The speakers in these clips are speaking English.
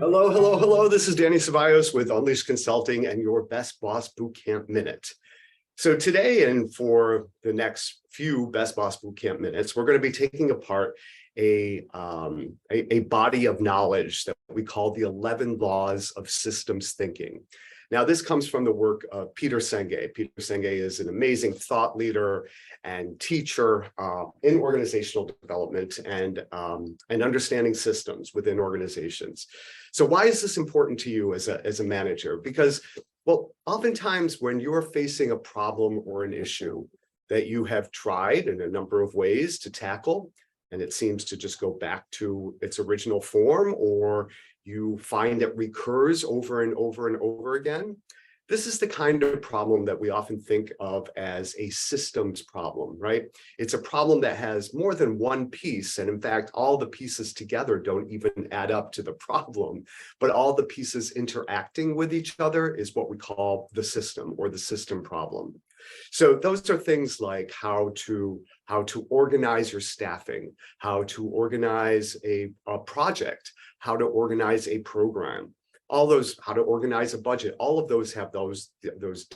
Hello, hello, hello. This is Danny Ceballos with Unleashed Consulting and your Best Boss Bootcamp Minute. So today and for the next few Best Boss Bootcamp Minutes, we're going to be taking apart a body of knowledge that we call the 11 Laws of Systems Thinking. Now, this comes from the work of Peter Senge. Peter Senge is an amazing thought leader and teacher in organizational development and understanding systems within organizations. So why is this important to you as a manager? Because, well, oftentimes when you're facing a problem or an issue that you have tried in a number of ways to tackle, and it seems to just go back to its original form, or you find it recurs over and over and over again, this is the kind of problem that we often think of as a systems problem, right? It's a problem that has more than one piece. And in fact, all the pieces together don't even add up to the problem, but all the pieces interacting with each other is what we call the system or the system problem. So those are things like how to organize your staffing, how to organize a project, how to organize a program, all those, how to organize a budget, all of those have those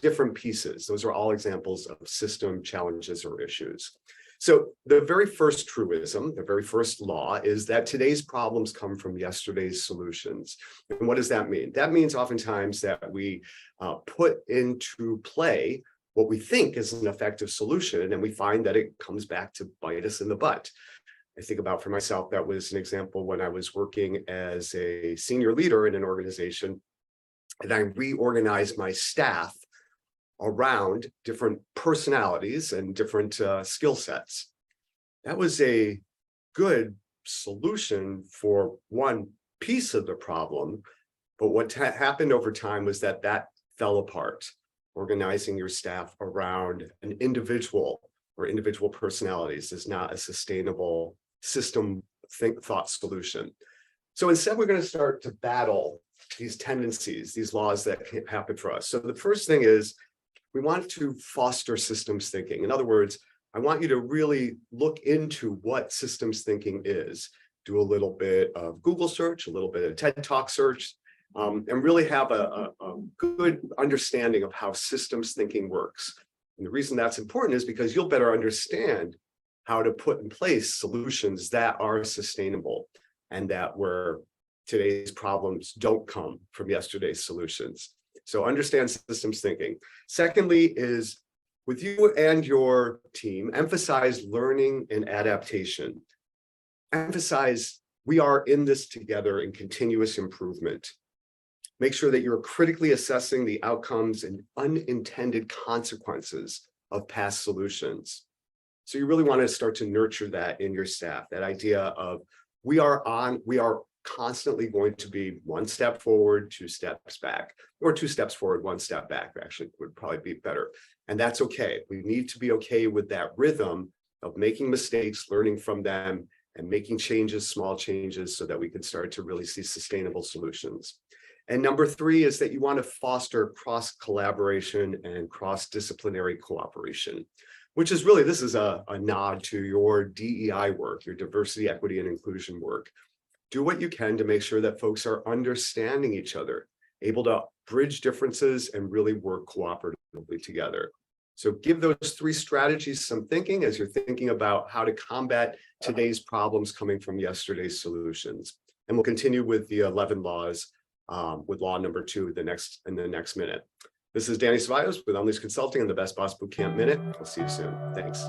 different pieces. Those are all examples of system challenges or issues. So the very first truism, the very first law is that today's problems come from yesterday's solutions. And what does that mean? That means oftentimes that we put into play what we think is an effective solution, and we find that it comes back to bite us in the butt. I think about for myself, that was an example when I was working as a senior leader in an organization, and I reorganized my staff around different personalities and different skill sets. That was a good solution for one piece of the problem, but what happened over time was that fell apart. Organizing your staff around an individual or individual personalities is not a sustainable system thought solution. So instead, we're going to start to battle these tendencies, these laws that can happen for us. So the first thing is we want to foster systems thinking. In other words, I want you to really look into what systems thinking is. Do a little bit of Google search, a little bit of TED Talk search, and really have a good understanding of how systems thinking works. And the reason that's important is because you'll better understand how to put in place solutions that are sustainable and that where today's problems don't come from yesterday's solutions. So understand systems thinking. Secondly is with you and your team, emphasize learning and adaptation. Emphasize we are in this together in continuous improvement. Make sure that you're critically assessing the outcomes and unintended consequences of past solutions. So you really want to start to nurture that in your staff, that idea of we are constantly going to be one step forward, two steps back, or two steps forward, one step back, actually would probably be better. And that's okay. We need to be okay with that rhythm of making mistakes, learning from them, and making changes, small changes, so that we can start to really see sustainable solutions. And number three is that you want to foster cross-collaboration and cross-disciplinary cooperation, which is really, this is a nod to your DEI work, your diversity, equity, and inclusion work. Do what you can to make sure that folks are understanding each other, able to bridge differences and really work cooperatively together. So give those three strategies some thinking as you're thinking about how to combat today's problems coming from yesterday's solutions. And we'll continue with the 11 laws with law number 2 in the next minute. This is Danny Ceballos with Unleashed Consulting and the Best Boss Bootcamp Minute. I'll see you soon. Thanks.